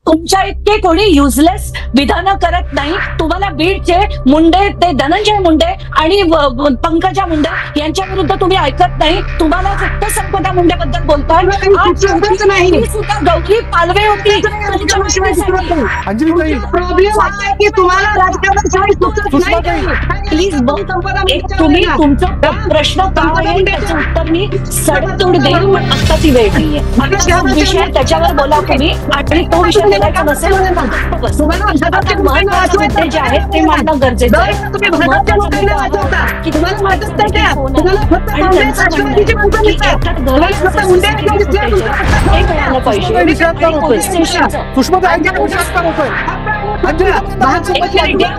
तुमच्या इतके कोणी युजलेस विधानं करत नाही. तुम्हाला बीडचे मुंडे, ते धनंजय मुंडे आणि पंकजा मुंडे यांच्या विरुद्ध तुम्ही ऐकत नाही. तुम्हाला फक्त संपदा मुंडेबद्दल बोलताय. नाही सुद्धा गौरी पालवे होती. प्रॉब्लेम आहे की तुम्हाला प्लीज तुम्ही तुमचा प्रश्न काय आहे त्याचं उत्तर मी सडतोड देईन, पण आत्ताची वेळ नाहीये. विषय त्याच्यावर बोला तुम्ही, आणि तो विषय बोलायचा नसेल महत्वाचे मुद्दे जे आहेत ते मांडणं गरजेचं आहे.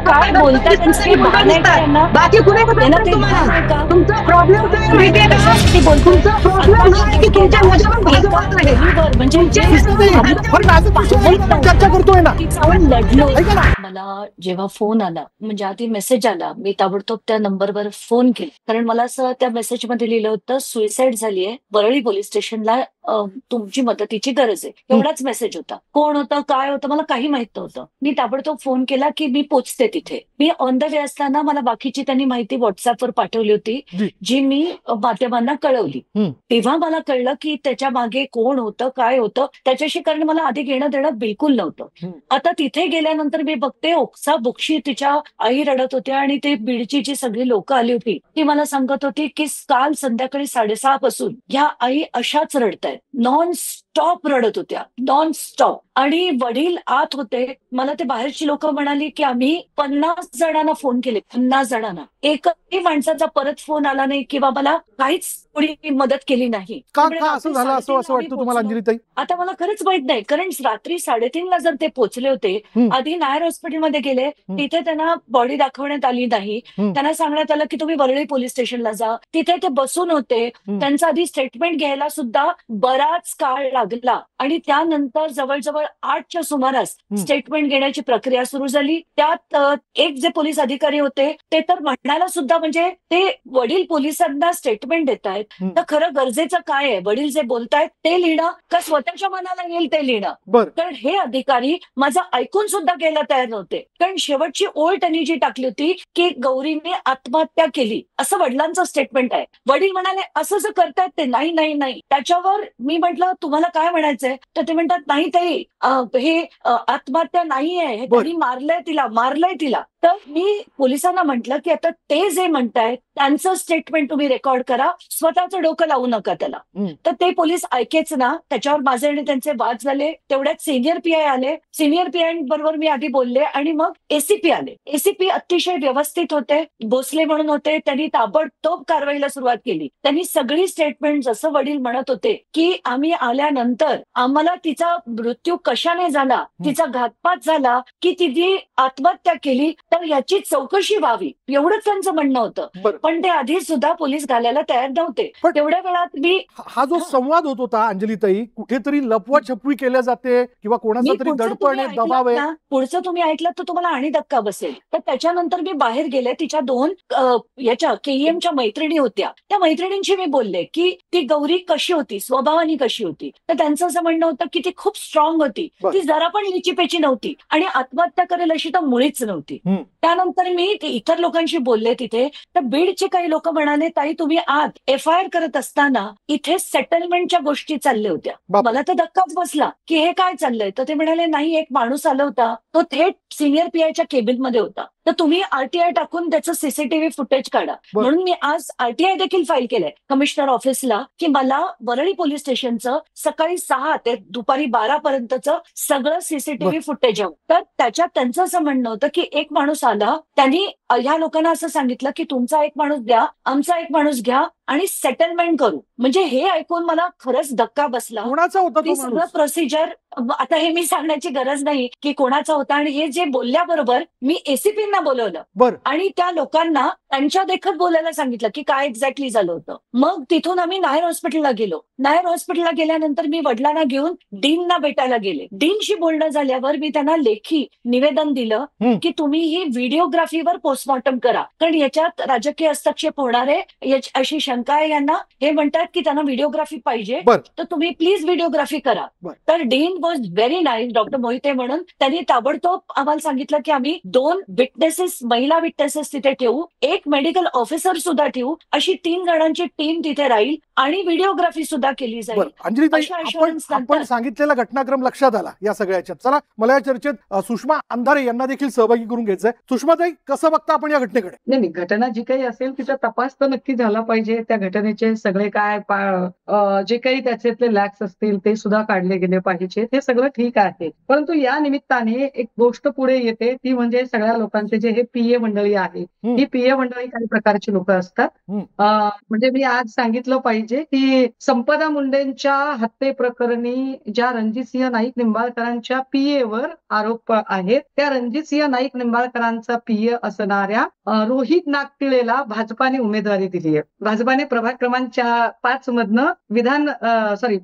काय बोलतात बाकी कुठे तुमचा प्रॉब्लेम काय माहितीये का? तुमचा प्रॉब्लेम आहे की तुमच्या चर्चा करतोय ना. लढलो. मला जेव्हा फोन आला, म्हणजे आधी मेसेज आला, मी ताबडतोब त्या नंबरवर फोन केला. कारण मला असं त्या मेसेजमध्ये लिहिलं होतं, सुसाईड झालीये, वरळी पोलीस स्टेशनला तुमची मदतीची गरज आहे. एवढाच मेसेज होता. कोण होतं, काय होतं, मला काही माहित नव्हतं. मी ताबडतोब फोन केला की मी पोचते तिथे. मी ऑन द वे असताना मला बाकीची त्यांनी माहिती व्हॉट्सअपवर पाठवली होती, जी मी माध्यमांना कळवली. तेव्हा मला कळलं की त्याच्या मागे कोण होतं, काय होतं त्याच्याशी, कारण मला आधी घेणं देणं बिलकुल नव्हतं. आता तिथे गेल्यानंतर मी बघते ओक्सा बुक्शी तिच्या आई रडत होत्या, आणि ते बीडची जी सगळी लोक आली होती ती मला सांगत होती की काल संध्याकाळी 6:30 पासून ह्या आई अशाच रडतायत. नॉन स्टॉप रडत होत्या, नॉन स्टॉप. आणि वडील आत होते. मला ते बाहेरची लोक म्हणाली की आम्ही 50 जणांना फोन केले, 50 जणांना. एकही माणसाचा परत फोन आला नाही किंवा मला काहीच कोणी मदत केली नाही. असं झालं असं वाटतं तुम्हाला अंजलीताई? आता मला खरंच माहित नाही, कारण रात्री 3:30 जर ते पोहोचले होते, आधी नायर हॉस्पिटलमध्ये गेले, तिथे त्यांना बॉडी दाखवण्यात आली नाही. त्यांना सांगण्यात आलं की तुम्ही वरळी पोलीस स्टेशनला जा. तिथे ते बसून होते. त्यांचं आधी स्टेटमेंट घ्यायला सुद्धा बराच काळ लागला, आणि त्यानंतर जवळजवळ 8च्या सुमारास स्टेटमेंट घेण्याची प्रक्रिया सुरू झाली. त्यात एक जे पोलीस अधिकारी होते ते तर म्हणायला सुद्धा, म्हणजे ते वडील पोलिसांना स्टेटमेंट देत आहेत, तर खरं गरजेचं काय आहे, वडील जे बोलतायत ते लिहिणं का स्वतःच्या मनाला येईल ते लिहिणं. कारण हे अधिकारी माझं ऐकून सुद्धा घ्यायला तयार नव्हते. कारण शेवटची ओळ त्यांनी जी टाकली होती की गौरीने आत्महत्या केली, असं वडिलांचं स्टेटमेंट आहे. वडील म्हणाले असं जर करतायत ते, नाही नाही नाही. त्याच्यावर मी म्हटलं तुम्हाला काय म्हणायचंय, तर ते म्हणतात नाही ताई, हे आत्महत्या नाहीये, त्यांनी मारलंय तिला. तर मी पोलिसांना म्हटलं की आता ते जे म्हणतायत त्यांचं स्टेटमेंट तुम्ही रेकॉर्ड करा, स्वतःचं डोकं लावू नका त्याला. तर ते पोलीस ऐकेच ना. त्याच्यावर माझे आणि त्यांचे वाद झाले. तेवढ्यात सिनियर पीआय आले. सिनियर पीआय बरोबर मी आधी बोलले, आणि मग एसीपी आले. एसीपी अतिशय व्यवस्थित होते, भोसले म्हणून होते. त्यांनी ताबडतोब कारवाईला सुरुवात केली. त्यांनी सगळी स्टेटमेंट, जसं वडील म्हणत होते की आम्ही आल्यानंतर आम्हाला तिचा मृत्यू कशाने झाला, तिचा घातपात झाला की तिने आत्महत्या केली, तर याची चौकशी व्हावी, एवढंच त्यांचं म्हणणं होतं. पण ते आधी सुद्धा पोलीस घालायला तयार नव्हते. तेवढ्या वेळात मी हा जो संवाद होत होता अंजलीताई, कुठेतरी लपवा छपवी केल्या जाते किंवा कोणाचा तरी दडपण आहे, दबाव आहे. पुढचं तुम्ही ऐकलं तर तुम्हाला आणि धक्का बसेल. तर त्याच्यानंतर मी बाहेर गेले. तिच्या 2 याच्या केईएमच्या मैत्रिणी होत्या. त्या मैत्रिणींशी मी बोलले की ती गौरी कशी होती, स्वभावानी कशी होती. तर त्यांचं असं म्हणणं होतं की ती खूप स्ट्रॉंग होती, ती जरा पण लिचीपेची नव्हती, आणि आत्महत्या करेल अशी तर मुळीच नव्हती. त्यानंतर मी इतर लोकांशी बोलले तिथे. तर बीडचे काही लोक म्हणाले ताई तुम्ही आत FIR करत असताना इथे सेटलमेंटच्या गोष्टी चालल्या होत्या. मला तर धक्काच बसला की हे काय चाललंय. तर ते म्हणाले नाही, एक माणूस आला होता, तो थेट सिनियर पीआयच्या केबिनमध्ये होता, तर तुम्ही RTI टाकून त्याचं CCTV फुटेज काढा. म्हणून मी आज RTI देखील फाईल केलंय कमिशनर ऑफिसला की मला वरळी पोलीस स्टेशनचं सकाळी 6 ते दुपारी 12 पर्यंतचं सगळं CCTV फुटेज हवं. तर त्याच्यात त्यांचं असं म्हणणं होतं की एक माणूस आला, त्यांनी ह्या लोकांना असं सांगितलं की तुमचा एक माणूस द्या, आमचा एक माणूस घ्या, आणि सेटलमेंट करू. म्हणजे हे ऐकून मला खरंच धक्का बसला. कोणाचा होता तो सगळं प्रोसिजर, आता हे मी सांगण्याची गरज नाही की कोणाचा होता. आणि हे जे बोलल्याबरोबर मी एसीपींना बोलवलं आणि त्या लोकांना त्यांच्या देखत बोलायला सांगितलं की काय एक्झॅक्टली झालं होतं. मग तिथून आम्ही नायर हॉस्पिटलला गेलो. नायर हॉस्पिटलला गेल्यानंतर मी वडिलांना घेऊन डीनना भेटायला गेले. डीनशी बोलणं झाल्यावर मी त्यांना लेखी निवेदन दिलं की तुम्ही ही व्हिडिओग्राफीवर पोस्टमॉर्टम करा, कारण याच्यात राजकीय हस्तक्षेप होणार आहे अशी शंका शंका आहे यांना, हे म्हणतात की त्यांना व्हिडिओग्राफी पाहिजे, बर. तर तुम्ही प्लीज व्हिडिओग्राफी करा. बर. तर dean was very nice, doctor Mohite म्हणून त्यांनी ताबडतोब आम्हाला सांगितलं की आम्ही 2 विटनेसेस, महिला विटनेसेस तिथे ठेवू, एक मेडिकल ऑफिसर सुद्धा ठेवू, अशी 3 जणांची टीम तिथे राहील आणि व्हिडिओग्राफी सुद्धा केली जाईल. अंजलीताई, अशा assurance आपण सांगितलेला घटनाक्रम लक्षात आला या सगळ्याच्यात. चला, मला या चर्चेत सुषमा अंधारे यांना देखील सहभागी करून घ्यायचंय. सुषमाताई, कसं बघता आपण या घटनेकडे? नाही, घटना जी काही असेल तिचा तपास तर नक्की झाला पाहिजे. त्या घटनेचे सगळे काय जे काही त्याच्यातले लॅक्स असतील ते सुद्धा काढले गेले पाहिजे. ते सगळं ठीक आहे. परंतु या निमित्ताने एक गोष्ट पुढे येते, ती म्हणजे सगळ्या लोकांचे जे हे पीए मंडळी आहे, ही पीए मंडळी काही प्रकारची लोक असतात. म्हणजे मी आज सांगितलं पाहिजे की संपदा मुंडेंच्या हत्येप्रकरणी ज्या रणजितसिंह नाईक निंबाळकरांच्या पीएवर आरोप आहेत, त्या रणजितसिंह नाईक निंबाळकरांचा पीए असणाऱ्या रोहित नागटिळेला भाजपाने उमेदवारी दिली आहे. भाजपाने प्रभाग क्रमांक 5 मधनं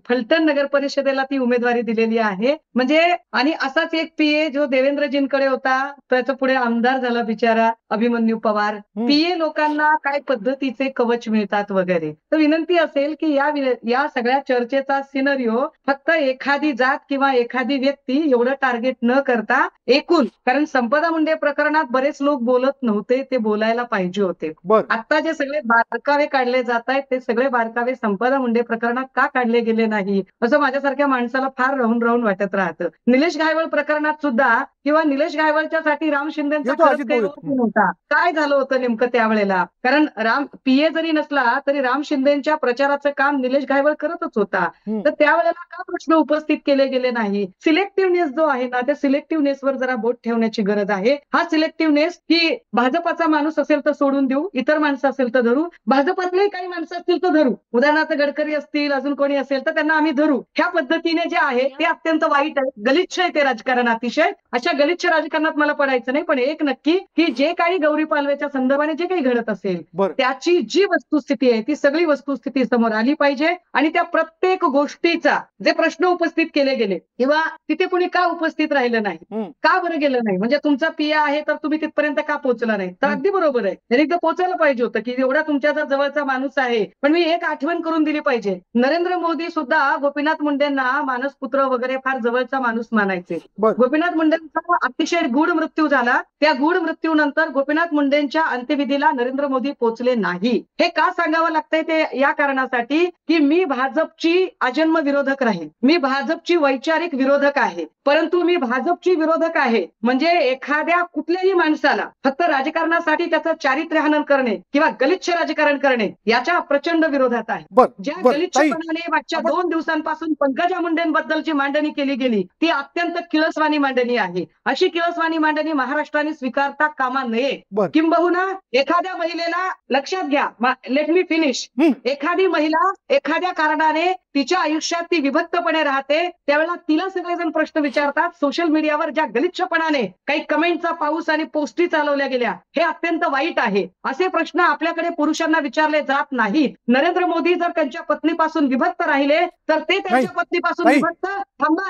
फलटण नगर परिषदेला ती उमेदवारी दिलेली आहे. म्हणजे आणि असाच एक पीए जो देवेंद्रजींकडे होता, त्याचा पुढे आमदार झाला बिचारा अभिमन्यू पवार. पीए लोकांना काय पद्धतीचे कवच मिळतात वगैरे. तर विनंती असेल की या सगळ्या चर्चेचा सिनरिओ फक्त एखादी जात किंवा एखादी व्यक्ती एवढं टार्गेट न करता एकूण, कारण संपदा मुंडे प्रकरणात बरेच लोक बोलत नव्हते, ते बोलायला पाहिजे होते. आता जे सगळे बारकावे काढले जात आहेत, ते सगळे बारकावे संपदा मुंडे प्रकरणात का काढले गेले नाही, असं माझ्यासारख्या माणसाला फार राहून राहून वाटत राहतं. निलेश घायवळ प्रकरणात सुद्धा, किंवा निलेश घायवळच्या साठी राम शिंदेचा नव्हता, काय झालं होतं नेमकं त्यावेळेला? कारण पीए जरी नसला तरी राम शिंदेच्या प्रचाराचं काम निलेश घायवळ करतच होता. तर त्यावेळेला का प्रश्न उपस्थित केले गेले नाही? सिलेक्टिव्हनेस जो आहे ना, त्या सिलेक्टिव्हनेसवर जरा बोट ठेवण्याची गरज आहे. हा सिलेक्टिव्हनेस की भाजपाचा माणूस असेल तर सोडून देऊ, इतर माणसं असेल तर धरू, भाजपातले काही माणसं असतील तर धरू, उदाहरणार्थ गडकरी असतील, अजून कोणी असेल तर त्यांना आम्ही धरू. ह्या पद्धतीने जे आहे ते अत्यंत वाईट आहे, गलिच्छ आहे ते राजकारण अतिशय. अशा गलिच्छ राजकारणात मला पडायचं नाही. पण एक नक्की की जे काही गौरी पालवेच्या संदर्भाने जे काही घडत असेल त्याची जी वस्तुस्थिती आहे ती सगळी वस्तुस्थिती समोर आली पाहिजे. आणि त्या प्रत्येक गोष्टीचा जे प्रश्न उपस्थित केले गेले किंवा तिथे कुणी का उपस्थित राहिलं नाही, का बरं गेलं नाही, म्हणजे तुमचा पीए आहे तर तुम्ही तिथपर्यंत का पोहोचला नाही, तर अगदी बरोबर आहे. त्यांनी एकदा पोहोचायला पाहिजे होतं की एवढा तुमच्या जवळचा माणूस आहे. पण मी एक आठवण करून दिली पाहिजे, नरेंद्र मोदी सुद्धा गोपीनाथ मुंडेंना मानसपुत्र वगैरे फार जवळचा माणूस मानायचे. गोपीनाथ मुंडेंचा अतिशय गूढ मृत्यू झाला. त्या गूढ मृत्यूनंतर गोपीनाथ मुंडेंच्या अंत्यविधीला नरेंद्र मोदी पोहोचले नाही. हे का सांगावं लागतंय? ते या कारणासाठी की मी भाजपची आजन्म विरोधक राहील, मी भाजपची वैचारिक विरोधक आहे. परंतु मी भाजपची विरोधक आहे म्हणजे एखाद्या कुठल्याही माणसाला फक्त राजकारणासाठी त्याचं चारित्र्य हनन करणे किंवा गलिच्छ राजकारण करणे याच्या प्रचंड विरोधात आहे. ज्या गलिच्छपणाने मागच्या 2 दिवसांपासून पंकजा मुंडेंबद्दलची मांडणी केली गेली ती अत्यंत किळसवाणी मांडणी आहे. अशी किळसवाणी मांडणी महाराष्ट्राने स्वीकारता कामा नये. किंबहुना एखाद्या महिलेला, लक्षात घ्या, लेट मी फिनिश, एखादी महिला एखाद्या कारणाने तिच्या आयुष्यात ती विभक्तपणे राहते, त्यावेळेला तिला सगळेजण प्रश्न विचारतात. सोशल मीडियावर ज्या गलिच्छपणाने काही कमेंटचा पाऊस आणि पोस्टी चालवल्या गेल्या, हे अत्यंत वाईट आहे. असे प्रश्न आपल्याकडे पुरुषांना विचारले जात नाहीत. नरेंद्र मोदी जर त्यांच्या पत्नीपासून विभक्त राहिले तर ते त्यांच्या पत्नीपासून विभक्त, थांबा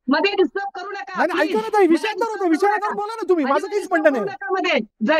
मध्ये डिस्टर्ब करू नका.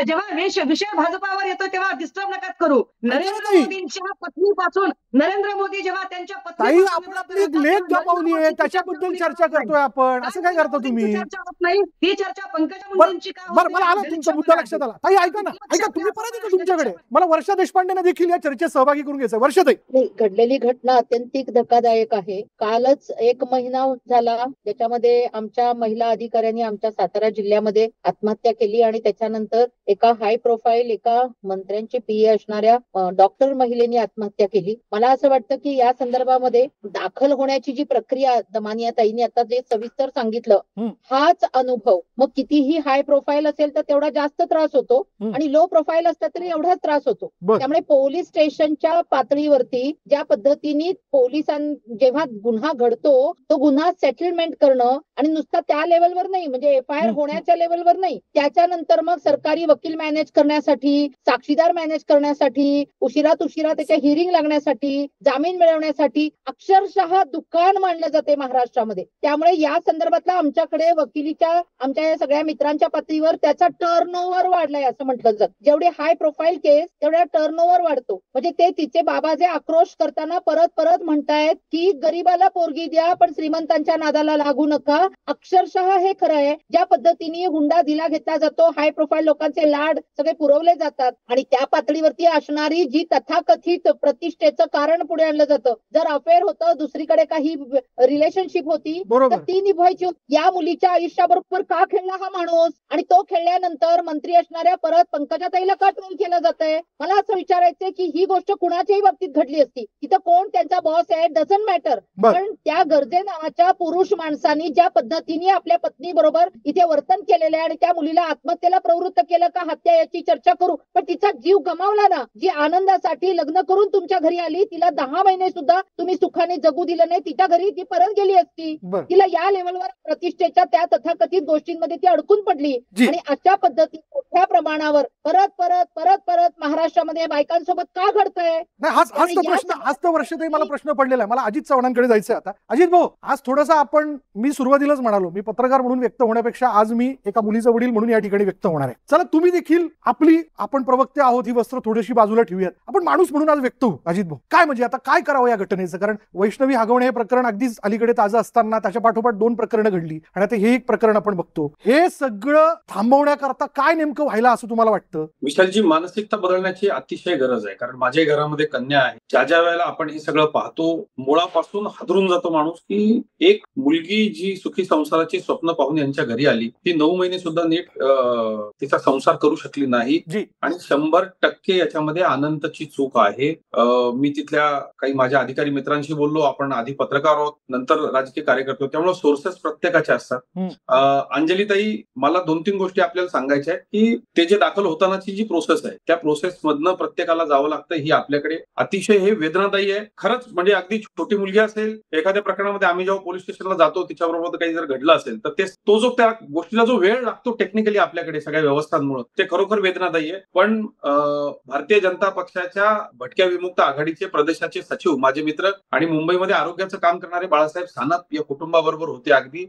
जेव्हा विषय भाजपावर येतो तेव्हा डिस्टर्ब नका करू. नरेंद्र मोदींच्या पत्नीपासून, नरेंद्र मोदी जेव्हा त्यांच्या पत्नी, आपण आपली लेख गमावली आहे त्याच्याबद्दल चर्चा करतोय आपण, असं काय करता तुम्ही? चर्चा होत नाही, ही चर्चा पंकजा मुंडेंची का? मला आला तुमचा मुद्दा लक्षात आला. ताई ऐका ना, तुम्ही परत येतो तुमच्याकडे. मला वर्षा देशपांडेने देखील या चर्चेत सहभागी करून घ्यायचं. वर्षाताई, घडलेली घटना अत्यंतिक धक्कादायक आहे. कालच 1 महिना झाला ज्याच्यामध्ये आमच्या महिला अधिकाऱ्यांनी आमच्या सातारा जिल्ह्यामध्ये आत्महत्या केली आणि त्याच्यानंतर एका हाय प्रोफाईल एका मंत्र्यांची पीए असणाऱ्या डॉक्टर महिलेने आत्महत्या केली. मला असं वाटतं की या संदर्भामध्ये दाखल होण्याची जी प्रक्रिया दमानिया ताईंनी आता जे सविस्तर सांगितलं, हाच अनुभव मग कितीही हाय प्रोफाईल असेल तर तेवढा जास्त त्रास होतो आणि लो प्रोफाईल असला तरी एवढाच त्रास होतो. त्यामुळे पोलीस स्टेशनच्या पातळीवरती ज्या पद्धतीने पोलिसां जेव्हा गुन्हा घडतो तो गुन्हा सेटलमेंट करणं आणि नुसता त्या लेवलवर नाही, म्हणजे एफआयआर होण्याच्या लेवलवर नाही, त्याच्यानंतर मग सरकारी वकील मॅनेज करण्यासाठी, साक्षीदार मॅनेज करण्यासाठी, उशिरात उशिरा त्याच्या हिअरिंग लागण्यासाठी मिळवण्यासाठी, जामीन मिळवण्यासाठी अक्षरशः दुकान मांडलं जाते महाराष्ट्रामध्ये. त्यामुळे या संदर्भातला आमच्याकडे वकिलीच्या आमच्या या सगळ्या मित्रांच्या पातळीवर त्याचा टर्नओव्हर वाढलाय असं म्हटलं जातं. जेवढे हाय प्रोफाईल केस तेवढा टर्नओव्हर वाढतो. म्हणजे ते तिचे बाबा जे आक्रोश करताना परत परत म्हणतायत की गरीबाला पोरगी द्या पण श्रीमंतांच्या नादाला लागू नका. अक्षरशः हे खरं आहे. ज्या पद्धतीने हुंडा दिला घेतला जातो, हाय प्रोफाईल लोकांचे लाड सगळे पुरवले जातात आणि त्या पातळीवरती असणारी जी तथाकथित प्रतिष्ठेचं कारण पुढे आणलं जातं. जर अफेअर होतं, दुसरीकडे काही रिलेशनशिप होती तर ती निभवायची. या मुलीच्या आयुष्याबरोबर का खेळला हा माणूस आणि तो खेळल्यानंतर मंत्री असणाऱ्या परत पंकजाताईला का ट्रोल केलं जातंय. मला असं विचारायचंय की ही गोष्ट कुणाच्याही बाबतीत घडली असती, तिथं कोण त्यांचा बॉस आहे डझंट मॅटर, पण त्या गर्जे नावाच्या पुरुष माणसांनी ज्या पद्धतीने आपल्या पत्नी बरोबर इथे वर्तन केलेलं आहे आणि त्या मुलीला आत्महत्येला प्रवृत्त केलं का हत्या याची चर्चा करू, पण तिचा जीव गमावला ना. जी आनंदासाठी लग्न करून तुमच्या घरी आली, तिला 10 महिने सुद्धा तुम्ही सुखाने जगू दिलं नाही, तिच्या घरी ती परत गेली असती. तिला या लेवलवर प्रतिष्ठेच्या त्या तथाकथित गोष्टींमध्ये ती अडकून पडली आणि अशा पद्धतीने मोठ्या प्रमाणावर परत परत परत परत महाराष्ट्रामध्ये बायकांसोबत का घडतंय. हाच तो वर्षातही मला प्रश्न पडलेला आहे. मला अजित चव्हाणांकडे जायचंय आता. अजित भाऊ, आज थोडासा मी सुरुवातीलाच म्हणालो, मी पत्रकार म्हणून व्यक्त होण्यापेक्षा आज मी एका मुलीचा वडील म्हणून या ठिकाणी व्यक्त होणार आहे. चला, तुम्ही देखील आपण प्रवक्ते आहोत, ही वस्त्र थोडीशी बाजूला ठेवूयात, आपण माणूस म्हणून आज व्यक्त होऊ. अजित भाऊ, काय म्हणजे आता काय करावं या घटनेचं? कारण वैष्णवी हागवणे हे प्रकरण अगदीच अलीकडे ताजं असताना त्याच्या पाठोपाठ 2 प्रकरणं घडली आणि आता हे एक प्रकरण आपण बघतो. हे सगळं थांबवण्याकरता काय नेमकं व्हायला असं तुम्हाला वाटतं? विशालजी, मानसिकता बदलण्याची अतिशय गरज आहे. कारण माझ्या घरामध्ये कन्या आहे. ज्या वेळेला आपण हे सगळं पाहतो, मुळापासून हादरून जातो माणूस की एक मुलगी जी सुखी संसाराची स्वप्न पाहून यांच्या घरी आली, ती 9 महिने सुद्धा नीट तिचा संसार करू शकली नाही आणि 100% याच्यामध्ये अनंतची चूक आहे. मी तिथल्या काही माझ्या अधिकारी मित्रांशी बोललो. आपण आधी पत्रकार आहोत, नंतर राजकीय कार्यकर्ते, त्यामुळे सोर्सेस प्रत्येकाचे असतात. अंजलीताई, मला 2-3 गोष्टी आपल्याला सांगायच्या आहेत की ते जे दाखल होतानाची जी प्रोसेस आहे, त्या प्रोसेस मधनं प्रत्येकाला जावं लागतं. ही आपल्याकडे अतिशय हे वेदनादायी आहे खरंच. म्हणजे अगदी छोटी मुलगी असेल, एखाद्या प्रकरणामध्ये आम्ही जेव्हा पोलीस स्टेशनला जातो तिच्याबरोबर काही जर घडलं असेल तर तो जो त्या गोष्टीला जो वेळ लागतो टेक्निकली आपल्याकडे सगळ्या व्यवस्थांमुळे, ते खरोखर वेदनादायी आहे. पण भारतीय जनता पक्षाच्या भटक्या विमुक्त आघाडीचे प्रदेशाचे सचिव, माझे मित्र आणि मुंबईमध्ये आरोग्याचं काम करणारे बाळासाहेब सानप या कुटुंबाबरोबर होते अगदी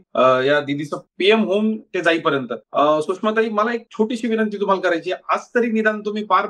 या दिदीचं पीएम होम ते जाईपर्यंत. सुषमाताई, मला एक छोटीशी विनंती तुम्हाला करायची. आज तरी निदान तुम्ही फार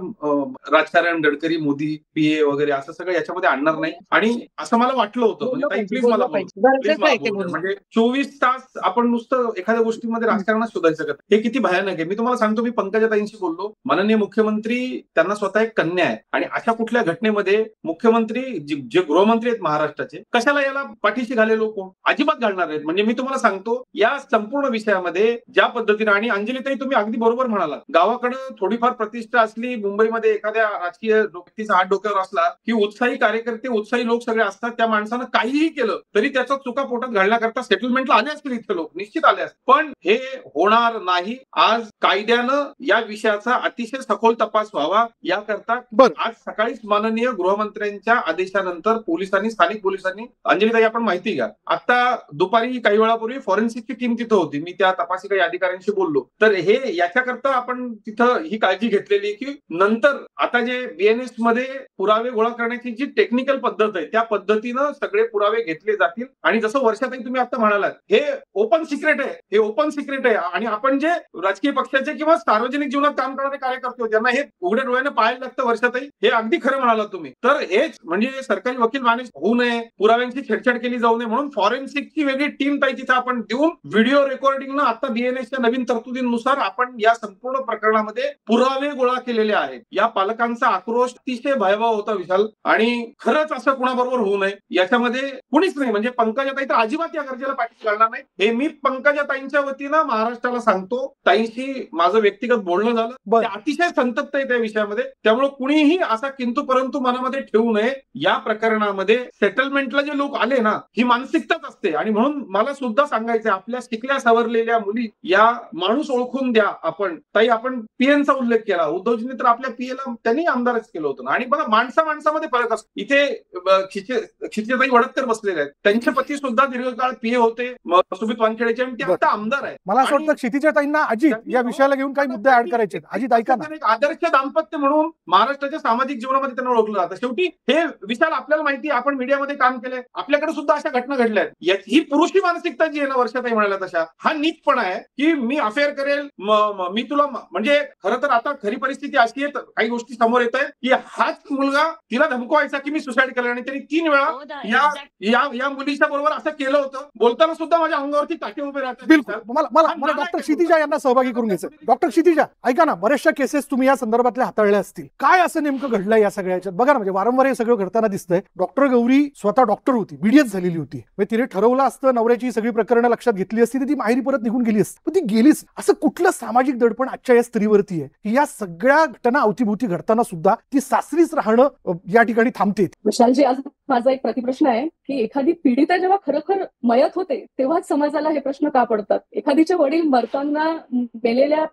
राजकारण, गडकरी, मोदी, पीए वगैरे असं सगळं याच्यामध्ये आणणार नाही. आणि असं मला वाटलं होतं, म्हणजे ताई प्लीज मला म्हणजे 24 तास आपण नुसतं एखाद्या गोष्टीमध्ये राजकारणात शोधायचं का? हे किती भयानक आहे. मी तुम्हाला सांगतो, मी पंकजाताईंशी बोललो. माननीय मुख्यमंत्री, त्यांना स्वतः एक कन्या आहे आणि अशा कुठल्या घटनेमध्ये मुख्यमंत्री जे गृहमंत्री आहेत महाराष्ट्राचे, कशाला याला पाठीशी घालेलो कोण? अजिबात घालणार आहेत. म्हणजे मी तुम्हाला सांगतो, या संपूर्ण विषयामध्ये ज्या पद्धतीने, आणि अंजलीताई तुम्ही अगदी बरोबर म्हणाला, गावाकडे थोडीफार प्रतिष्ठा असली, मुंबईमध्ये एखाद्या राजकीय व्यक्तीचा हात डोक्यावर असला की उत्साही कार्यकर्ते, उत्साही लोक सगळे असतात. त्या माणसानं काहीही केलं तरी त्याचा चुका पोटात घालण्याकरता सेटलमेंटला आले असतील इथे लोक, निश्चित आले असतील. पण हे होणार नाही. आज कायद्यानं या विषयाचा अतिशय सखोल तपास व्हावा याकरता आज सकाळीच माननीय गृहमंत्र्यांच्या आदेशानंतर पोलिसांनी, स्थानिक पोलिसांनी, अंजलीताई आपण माहिती घ्या, आता दुपारी काही वेळापूर्वी फॉरेन्सिकची टीम तिथं होती. मी त्या तपासी काही अधिकाऱ्यांशी बोललो. तर हे याच्याकरता आपण तिथं ही काळजी घेतलेली की नंतर आता जे बीएनएस मध्ये पुरावे गोळा करण्याची जी टेक्निकल पद्धत आहे, त्या पद्धतीनं सगळे पुरावे घेतले जातील. आणि जसं वर्षातही तुम्ही आता म्हणालात, हे ओपन सिक्रेट आहे, हे ओपन सिक्रेट आहे. आणि आपण जे राजकीय पक्षाचे किंवा सार्वजनिक जीवनात काम करणारे कार्यकर्ते ज्यांना हे उघड्या डोळ्याने पाहायला लागतं वर्षातही, हे अगदी खरं म्हणालात तुम्ही. तर हेच म्हणजे सरकारी वकील मॅनेज होऊ नये, पुराव्यांची छेडछाड केली जाऊ नये म्हणून फॉरेन्सिकची वेगळी टीम ताई तिथे आपण देऊन व्हिडिओ रेकॉर्डिंगनं आता बीएनएसच्या नवीन तरतुदींनुसार आपण या संपूर्ण प्रकरणामध्ये पुरावे गोळा केलेले आहेत. या पालकांचा आक्रोश अतिशय भयावह होता विशाल. आणि खरंच असं कुणाबरोबर होऊ नये याच्यामध्ये कुणीच नाही. म्हणजे पंकजाताई तर अजिबात या गरजेला पाठीशी घालणार नाही. हे मी पंकजाताईंच्या वतीनं महाराष्ट्राला सांगतो. ताईंशी माझं व्यक्तिगत बोलणं झालं, ते अतिशय संतप्त आहे त्या विषयामध्ये. त्यामुळे कुणीही असा किंतु परंतु मनामध्ये ठेवू नये. या प्रकरणामध्ये सेटलमेंटला जे लोक आले ना, ही मानसिकताच असते. आणि म्हणून मला सुद्धा सांगायचं, आपल्या शिकल्या सवरलेल्या मुली या माणूस ओळखून द्या. आपण ताई, आपण पीएनचा उल्लेख केला, उद्धवजींनी तर आपल्या पीएला त्यांनी आमदारच केलं होतं ना. आणि बघा, माणसामध्ये फरक असतो. इथे क्षितिजाताई वडतकर बसलेले आहेत, त्यांचे पती सुद्धा दीर्घकाळ पीए होते, सुमित वानखेडेचे, आणि ते आता आमदार आहेत. मला असं वाटतं क्षितिजाताईंना अजित या विषयाला घेऊन काही मुद्दे ऍड करायचे. अजित, ऐका ना, एक आदर्श दाम्पत्य म्हणून महाराष्ट्राच्या सामाजिक जीवनामध्ये त्यांना ओळखलं जातं. शेवटी हे विशाल आपल्याला माहिती आहे, आपण मीडियामध्ये काम केलंय, आपल्याकडे सुद्धा अशा घटना घडल्या आहेत. ही पुरुषी मानसिकता जी आहे ना, वर्षाताई म्हणाल्या तशा, हा नीचपणा आहे की मी अफेअर करेल, मी तुला, म्हणजे खरं तर आता खरी परिस्थिती अशी आहे, काही गोष्टी समोर येत आहेत की हाच मुलगा तिला धमकवायचा की मी सुसाईड केलं, आणि त्यांनी 3 वेळा या मुलीच्या बरोबर असं केलं होतं. बोलताना सुद्धा माझ्या अंगावरती टाके उभे राहतात. बिलकुल. मला डॉक्टर क्षितिजा यांना सहभागी करून घ्यायचं. डॉक्टर क्षितिजा, ऐका ना, बऱ्याचशा केसेस तुम्ही या संदर्भातल्या हाताळल्या असतील. काय असं नेमकं घडलं या सगळ्या याच्यात? बघा ना, म्हणजे वारंवार हे सगळं घडताना दिसतंय. डॉक्टर गौरी स्वतः डॉक्टर होती, बीडीएस झालेली होती. म्हणजे तिने ठरवलं असतं, नवऱ्याची सगळी प्रकरणं लक्षात घेतली असती तर ती माहेरी परत निघून गेली असती, पण ती गेलीच. असं कुठलं सामाजिक दडपण आजच्या या स्त्रीवरती आहे की या सगळ्या घटना अवतीभोवती घडताना सुद्धा ती सासरीच राहणं या ठिकाणी थांबते? विशालजी, आज माझा एक प्रतिप्रश्न आहे की एखादी पीडिता जेव्हा खरोखर मयत होते तेव्हाच समाजाला हे प्रश्न का पडतात? एखादीचे वडील मरताना मेलेल्या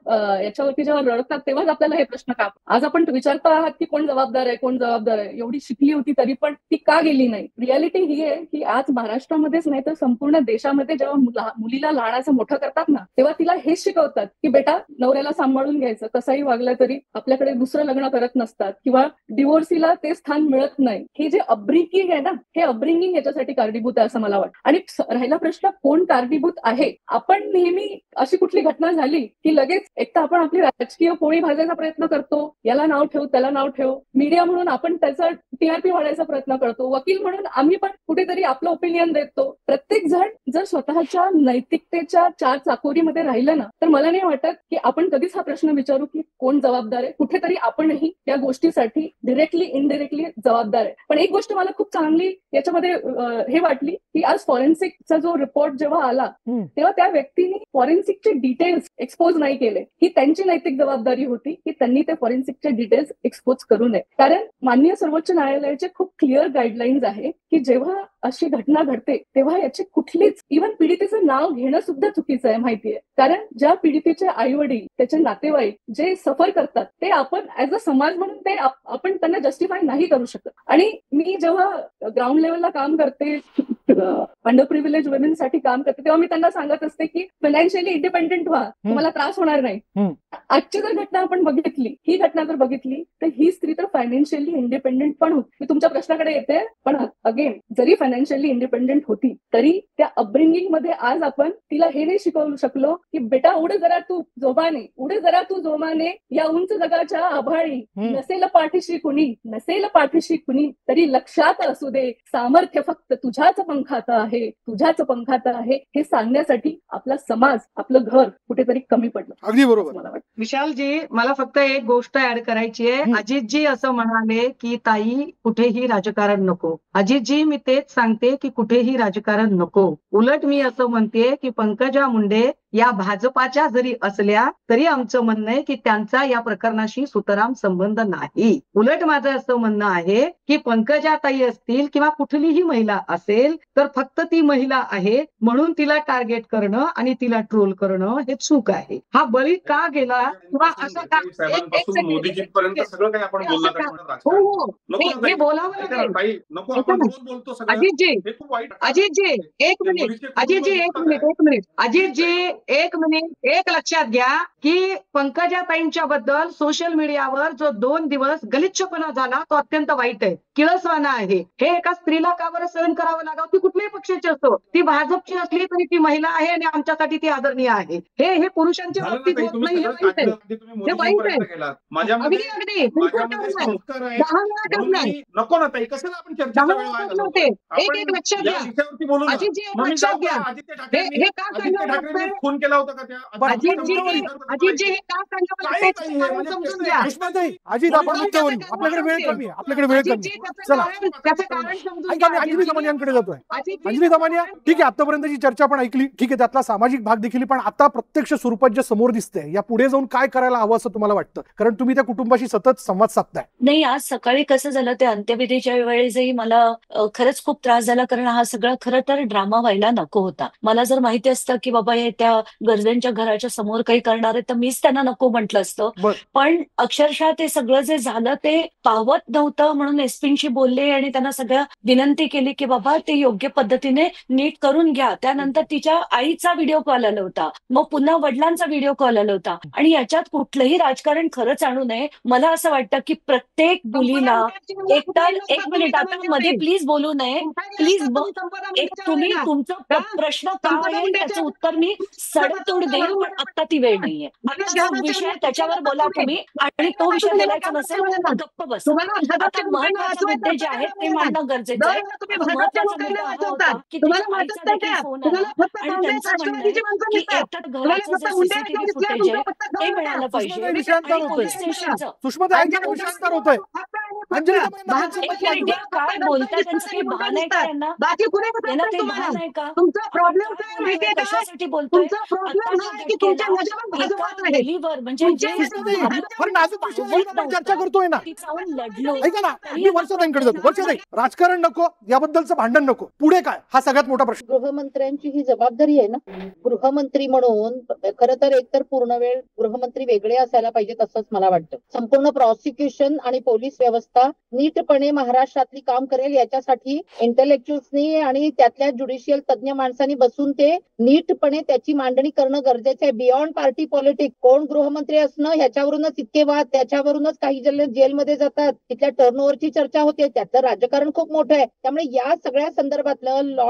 याच्यावरती जेव्हा रडतात तेव्हाच आपल्याला हे प्रश्न का? आज आपण विचारता आहात की कोण जबाबदार आहे, कोण जबाबदार आहे. एवढी शिकली होती तरी पण ती का गेली नाही? रियालिटी ही आहे की आज महाराष्ट्रामध्येच नाही तर संपूर्ण देशामध्ये जेव्हा मुलीला लहानाचं मोठं करतात ना, तेव्हा तिला हेच शिकवतात की बेटा, नवऱ्याला सांभाळून घ्यायचं, कसंही वागलं तरी आपल्याकडे दुसरं लग्न करत नसतात किंवा डिवोर्सीला ते स्थान मिळत नाही. हे जे अपब्रिंगिंग आहे ना, हे अपब्रिंगिंग याच्यासाठी कारणीभूत आहे असं मला वाटतं. आणि राहिला प्रश्न कोण कारणीभूत आहे, आपण नेहमी अशी कुठली घटना झाली की लगेच एक तर आपण आपली राजकीय पोळी भाजायचा प्रयत्न करतो, याला नाव ठेव, त्याला नाव ठेव. मीडिया म्हणून आपण त्याचा टीआरपी वाढायचा प्रयत्न करतो, वकील म्हणून आम्ही पण कुठेतरी आपलं ओपिनियन देतो. प्रत्येक जण जर स्वतःच्या नैतिकतेच्या चार चाकोरीमध्ये राहिलं ना, तर मला नाही वाटत की आपण कधीच हा प्रश्न विचारू की कोण जबाबदार आहे. कुठेतरी आपणही त्या गोष्टीसाठी डिरेक्टली इनडिरेक्टली जबाबदार आहे. पण एक गोष्ट मला खूप चांगली याच्यामध्ये हे वाटली की आज फॉरेन्सिकचा जो रिपोर्ट जेव्हा आला तेव्हा त्या व्यक्तीने फॉरेन्सिकचे डिटेल्स एक्सपोज नाही केले. ही त्यांची नैतिक जबाबदारी होती की त्यांनी ते फॉरेन्सिकचे डिटेल्स एक्सपोज करू नये. कारण माननीय सर्वोच्च न्यायालयाचे खूप क्लिअर गाईडलाईन्स आहे की जेव्हा अशी घटना घडते तेव्हा याची कुठलीच इव्हन पीडितेचं नाव घेणं सुद्धा चुकीचं आहे. माहितीये, कारण ज्या पीडितेचे आई वडील, त्याचे नातेवाईक जे सफर करतात ते आपण ऍज अ समाज म्हणून ते आपण त्यांना जस्टिफाय नाही करू शकत. आणि मी जेव्हा ग्राउंड लेवलला काम करते, अंडर प्रिव्हिलेज वुमेन साठी काम करते, तेव्हा मी त्यांना सांगत असते की फायनान्शियली इंडिपेंडेंट व्हा, तुम्हाला त्रास होणार नाही. आजची जर घटना आपण बघितली, ही घटना जर बघितली तर ही स्त्री तर फायनान्शियली इंडिपेंडेंट पण होती. मी तुमच्या प्रश्नाकडे येते, पण अगेन जरी फायनान्शियली इंडिपेंडेंट होती तरी त्या अपब्रिंगिंग मध्ये आज आपण तिला हे नाही शिकवू शकलो की बेटा उड जरा तू जोमाने, उड जरा तू जोमाने या उंच जगाच्या आभाळी, नसेल पाठीशी कुणी, नसेल पाठीशी कुणी, तरी लक्षात असू दे सामर्थ्य फक्त तुझ्याच पंखात आहे, तुझ्याच पंखात आहे. हे सांगण्यासाठी आपला समाज, आपलं घर कुठेतरी कमी पडलं. अगदी बरोबर. मला वाटतं विशालजी, मला फक्त एक गोष्ट ऍड करायची आहे. अजितजी असं म्हणाले की ताई कुठेही राजकारण नको. अजितजी, मी तेच सांगते की कुठेही राजकारण नको. उलट मी असं म्हणते की पंकजा मुंडे या भाजपाच्या जरी असल्या तरी आमचं म्हणणं आहे की त्यांचा या प्रकरणाशी सुतराम संबंध नाही. उलट माझं असं म्हणणं आहे की पंकजाताई असतील किंवा कुठलीही महिला असेल तर फक्त ती महिला आहे म्हणून तिला टार्गेट करणं आणि तिला ट्रोल करणं हे चूक आहे. हा बळी का गेला किंवा असं का मोदीजींपर्यंत सगळं काही आपण हे बोलावं लागेल. अजितजी, अजितजी एक मिनिट, अजितजी एक मिनिट, एक मिनिट, अजितजी एक मिनिट, एक लक्षात घ्या की पंकजाताईंच्या बद्दल सोशल मीडियावर जो 2 दिवस गलिच्छपणा झाला तो अत्यंत वाईट आहे, किळसवाना आहे. हे एका स्त्रीला का बरं सहन करावं लागावं? ती कुठल्याही पक्षाची असो, ती भाजपची असली तरी ती महिला आहे आणि आमच्यासाठी ती आदरणीय आहे. हे पुरुषांच्या बाबतीत होत नाही, हे वाईट आहे, हे वाईट आहे. अगदी अगदी नको ना ताई, कशाला आपण चर्चा नव्हते. एक लक्षात घ्या अजितजी, एक लक्षात घ्या, हे का सांगावं लागतंय? फोन केला होता का त्या अजितजी, हे का सांगावं लागतंय समजून घ्या. अजित, आपण आपल्याकडे वेळ कमी आहे, आपल्याकडे वेळ कमी. चला, अंजली दमानियांकडे जातोय. अंजली दमानिया, ठीक आहे, आतापर्यंतची चर्चा पण ऐकली, ठीक आहे, त्यातला सामाजिक भाग देखील, पण आता प्रत्यक्ष स्वरूपात जे समोर दिसतंय या पुढे जाऊन काय करायला हवं असं तुम्हाला वाटतं? कारण तुम्ही त्या कुटुंबाशी सतत संवाद साधताय. नाही, आज सकाळी कसं झालं, ते अंत्यविधीच्या वेळेसही मला खरंच खूप त्रास झाला, कारण हा सगळा खरं तर ड्रामा व्हायला नको होता. मला जर माहिती असतं की बाबा हे त्या गरजेंच्या घराच्या समोर काही करणार आहे तर मीच त्यांना नको म्हटलं असतं. पण अक्षरशः ते सगळं जे झालं ते पावत नव्हतं म्हणून एसपींची त्यांच्याशी बोलले आणि त्यांना सगळं विनंती केली की बाबा ते योग्य पद्धतीने नीट करून घ्या. त्यानंतर तिच्या आईचा व्हिडिओ कॉल आला होता, मग पुन्हा वडिलांचा व्हिडिओ कॉल आला होता. आणि याच्यात कुठलंही राजकारण खरंच आणू नये. मला असं वाटतं की प्रत्येक मुलीला एकतर एक मिनिट आता मध्ये प्लीज बोलू नये, प्लीज. एक तुम्ही तुमचा प्रश्न का आहे त्याचं उत्तर मी सडेतोड देईल, पण आता ती वेळ नाहीये. आता जो विषय त्याच्यावर बोला तुम्ही, आणि तो विषय बोलायचा नसेल तर गप्प बसा. आता महत्वाचे मुद्दे जे आहेत ते मांडणं गरजेचं आहे. महत्वाचा मुद्दा हा होता की तिच्या आईचा देखील फोन आला आणि त्यांचं म्हणणं आहे की एकतर घराचं जे सीसीटीव्ही फुटेज आहे ते मिळालं पाहिजे आणि पोलीस स्टेशनचं. सुषमा विषयांतर होतोय. अंजली काय बोलताय, त्यांचं काही भान आहे का? त्यांना काही भान आहे का? कशासाठी बोलतोय? मुलीवर म्हणजे जे नाजूक विषयावर चर्चा करतोय ना, जाऊन लढलो. ऐका ना, मी वर्षाताईंकडे जातो. वर्षाताई, राजकारण नको, याबद्दलचं भांडण नको, पुढे काय हा सगळ्यात मोठा प्रश्न. गृहमंत्र्यांची ही जबाबदारी आहे ना. गृहमंत्री म्हणून खरं तर एकतर पूर्ण वेळ गृहमंत्री वेगळे असायला पाहिजेत असंच मला वाटतं. संपूर्ण प्रॉसिक्युशन आणि पोलीस व्यवस्था नीटपणे महाराष्ट्रातली काम करेल याच्यासाठी इंटेलेक्च्युअल्सनी आणि त्यातल्या ज्युडिशियल तज्ञ माणसांनी बसून ते नीटपणे त्याची मांडणी करणं गरजेचं आहे. Beyond party politics. कोण गृहमंत्री असणं ह्याच्यावरूनच इतके वाद, त्याच्यावरूनच काही जण जेलमध्ये जातात, तिथल्या टर्नओव्हरची चर्चा होते, त्याचं राजकारण खूप मोठं आहे. त्यामुळे या सगळ्या संदर्भातलं लॉ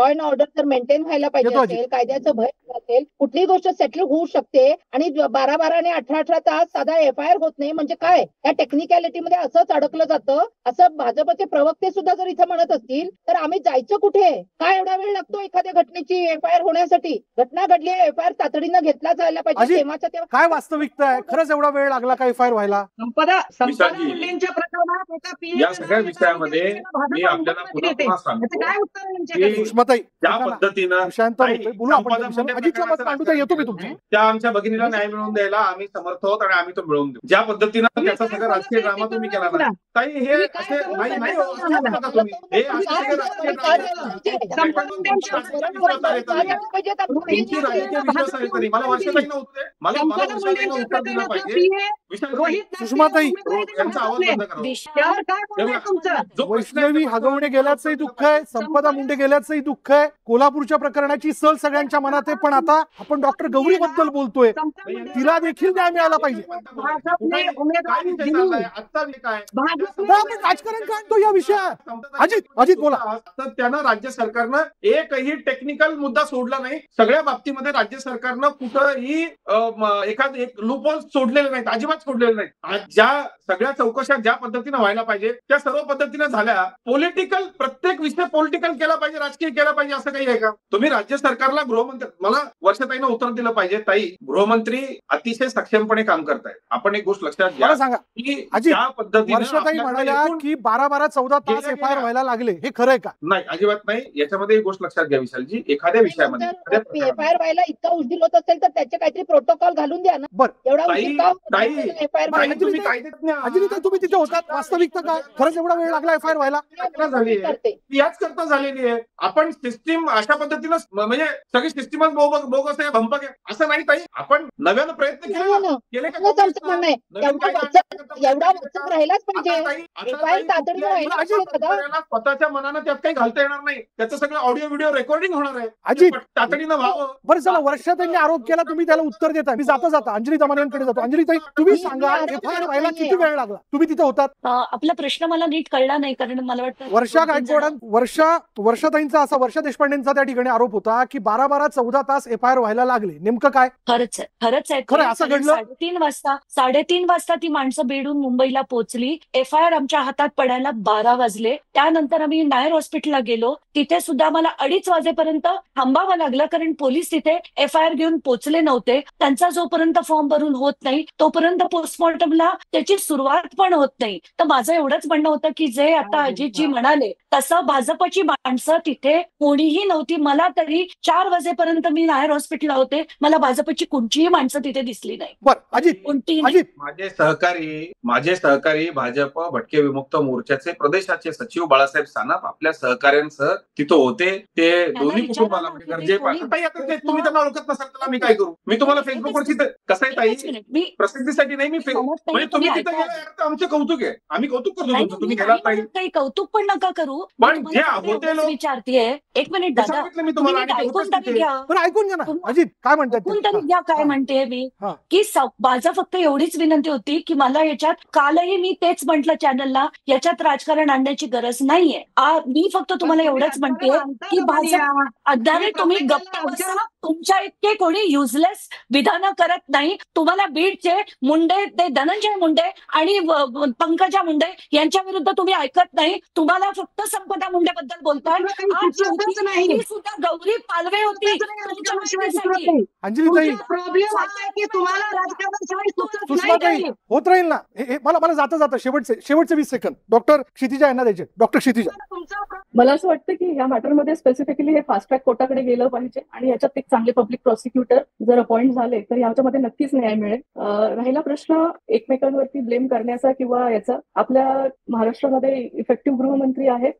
अँड ऑर्डर तर मेंटेन व्हायला पाहिजे असेल, कायद्याचं भय असेल, कुठलीही गोष्ट सेटल होऊ शकते. आणि 12-12 आणि 18-18 तास साधा एफआयआर होत नाही म्हणजे काय? या टेक्निकॅलिटीमध्ये असंच अडकलं जातं. असं भाजपचे प्रवक्ते सुद्धा जर इथं म्हणत असतील तर आम्ही जायचं कुठे? काय एवढा वेळ लागतो एखाद्या घटनेची एफआयआर होण्यासाठी? घटना घडली आहे, एफआयआर तातडीनं घेतला जायला पाहिजे. तेव्हाच्या तेव्हा काय वास्तविकता आहे? खरंच एवढा वेळ लागला का एफआयआर व्हायला? संपदा विशालजी, मुलींच्या प्रकरणात एका PA या सगळ्या विषयामध्ये मी आपल्याला पुन्हा सांगतो काय उत्तर आहे यांच्याकडे? की सुषमाताई, ज्या पद्धतीनं विषयांतर होतोय, बोलू आपण त्या विषयावर. अजितच्या मत मांडू येतो मी तुमची. त्या आमच्या भगिनीला न्याय मिळवून द्यायला आम्ही समर्थ आहोत आणि आम्ही तो मिळवून देऊ. ज्या पद्धतीनं त्याचा सगळा राजकीय ड्रामा तुम्ही केला ना ताई, हे असे नाही हो, असं करू नका तुम्ही. हे असे सगळे राजकीय तुमची राजकीय विश्वासार्हता तरी मला वर्षाताईंना उत्तर दे. मला वर्षाताईंना उत्तर दिलं पाहिजे. सुषमाताई, यांचा आवाज बंद करा. त्यावर काय बोलणं आहे तुमचं? जो प्रश्न आहे वैष्णवी हगवणे गेल्याचंही दुःख आहे, संपदा मुंडे गेल्याचंही दुःख आहे, कोल्हापूरच्या प्रकरणाची सल सगळ्यांच्या मनात आहे. पण आता आपण डॉक्टर गौरी बद्दल बोलतोय, तिला देखील न्याय मिळाला पाहिजे. काय विषय चाललाय आजचा काय आपण राजकारण का आणतो या विषयात? अजित बोला. तर त्यानं राज्य सरकारनं एकही टेक्निकल मुद्दा सोडला नाही. सगळ्या बाबतीमध्ये राज्य सरकारनं कुठंही एक लूपहोल सोडलेले नाहीत, अजिबात सोडलेले नाहीत. ज्या सगळ्या चौकशा ज्या पद्धतीनं व्हायला पाहिजे त्या सर्व पद्धतीनं झाल्या. पॉलिटिकल प्रत्येक विषय पॉलिटिकल केला पाहिजे, राजकीय केला पाहिजे असं काही आहे का? तुम्ही राज्य सरकारला गृहमंत्री, मला वर्षाताईनं उत्तर दिलं पाहिजे. ताई, गृहमंत्री अतिशय सक्षमपणे काम करतायत. आपण एक गोष्ट लक्षात घ्या सांगा की अजित, ज्या पद्धतीने वर्षाताई म्हणाल्या की 12-14 तास एफआयआर व्हायला लागले, हे खरं आहे का? नाही, अजिबात नाही. याच्यामध्ये एक गोष्ट लक्षात घ्या विशालजी, एखाद्या विषयामध्ये एफआयआर व्हायला इतका उशीर होत असेल तर त्याचे काहीतरी प्रोटोकॉल घालून द्या ना. बरं, एवढा उशीर का होतो? एफआयआर तुम्ही कायदेतज्ञ अजित, तुम्ही तिथे होतात, वास्तविकता काय? खरंच एवढा वेळ लागला एफआयआर व्हायला? याच करता झालेली आहे. आपण सिस्टीम अशा पद्धतीनं म्हणजे सगळी सिस्टीमच बोगस आहे, भंपक आहे असं नाही ताई. आपण नव्यानं प्रयत्न केले का? एवढा वचक राहिलाच पाहिजे. स्वतःच्या मनानं त्यात काही घालता येणार नाही. त्याचं सगळं ऑडिओ व्हिडिओ रेकॉर्डिंग होणार आहे. अजित, तातडीनं व्हावं. बरं चला, वर्षाताईंनी आरोप केला, तुम्ही त्याला उत्तर देताय. मी जाता अंजली दमानियांकडे जातो. अंजलीताई, तुम्ही सांगा, एफआयआर व्हायला किती वेळ लागला? तुम्ही तिथे होतात. आपला प्रश्न मला नीट कळला नाही, कारण मला वाटतं वर्षा वर्षाताईंचा असा, वर्षा देशपांडेंचा त्या ठिकाणी आरोप होता की 12-14 तास एफआयआर व्हायला लागले. नेमकं काय? खरंच आहे. खरं असं घडलं? 3:30 वाजता ती माणसं बेडून मुंबईला पोहोचली. एफआयआर आमच्या हातात पडायला 12 वाजले. त्यानंतर आम्ही नायर हॉस्पिटलला गेलो. तिथे सुद्धा मला 2:30 वाजेपर्यंत थांबावं लागलं, कारण पोलीस तिथे एफआयआर घेऊन पोहोचले नव्हते. त्यांचा जोपर्यंत फॉर्म भरून होत नाही तोपर्यंत पोस्टमॉर्टमला त्याची सुरुवात पण होत नाही. तर माझं एवढंच म्हणणं होतं की जे आता अजितजी म्हणाले तसं भाजपची माणसं तिथे कोणीही नव्हती. मला तरी 4 वाजेपर्यंत मी नायर हॉस्पिटलला होते, मला भाजपची कोणतीही माणसं तिथे दिसली नाही. बरं अजित, कोणतीही. माझे सहकारी सहकारी भाजप भटके विमुक्त मोर्चाचे प्रदेशाचे सचिव बाळासाहेब सानप आपल्या सहकाऱ्यांसह तिथं होते. ते दोन्ही कुटुंबाला म्हणजे गरजे ताई, आता ते तुम्ही त्यांना ओळखत नसाल तर मी काय करू? मी तुम्हाला फेसबुकवरची कसं आहे ताई, प्रसिद्धीसाठी नाही मी म्हणजे तुम्ही तिथं गेला आमचे कौतुक आहे, आम्ही कौतुक करतो तुमचं, तुम्ही गेला ताई. काही कौतुक पण नका करू. पण जे होते लोक विचारतीये, एक मिनिट दादा, सांगितलं मी तुम्हाला आणि ते ऐकून होतच तरी तिथे. घ्या. पण ऐकून घ्या ना अजित काय म्हणतात ऐकून ते. तरी घ्या काय हा. म्हणते मी, हा. की माझं फक्त एवढीच विनंती होती की मला याच्यात कालही मी तेच म्हटलं चॅनलला, याच्यात राजकारण आणण्याची गरज नाहीये. मी फक्त तुम्हाला एवढंच म्हणते की भाजप अद्याने तुम्ही गप्प बसा. तुमच्या इतके कोणी युजलेस विधानं करत नाही. तुम्हाला बीडचे मुंडे, ते धनंजय मुंडे आणि पंकजा मुंडे यांच्या विरुद्ध तुम्ही ऐकत नाही. तुम्हाला फक्त संपदा मुंडेबद्दल बोलताय. ही सुद्धा गौरी पालवे होती तुमच्या माहितीसाठी. अंजलीताई प्रॉब्लेम असा आहे की तुम्हाला राजकारणाशिवाय सुचत नाही सुषमाताई काही. होत राहील ना. मला जाता जाता शेवटचे 20 सेकंद डॉक्टर क्षितिजा यांना द्यायचे. डॉक्टर क्षितिजा, मला असं वाटतं की या मॅटरमध्ये स्पेसिफिकली हे फास्ट ट्रॅक कोर्टाकडे गेलं पाहिजे आणि याच्यात एक चांगले पब्लिक प्रॉसिक्युटर जर अपॉइंट झाले तर याच्यामध्ये नक्कीच न्याय मिळेल. राहिला प्रश्न एकमेकांवरती ब्लेम करण्याचा किंवा याचा, आपल्या महाराष्ट्रामध्ये इफेक्टिव्ह गृहमंत्री आहेत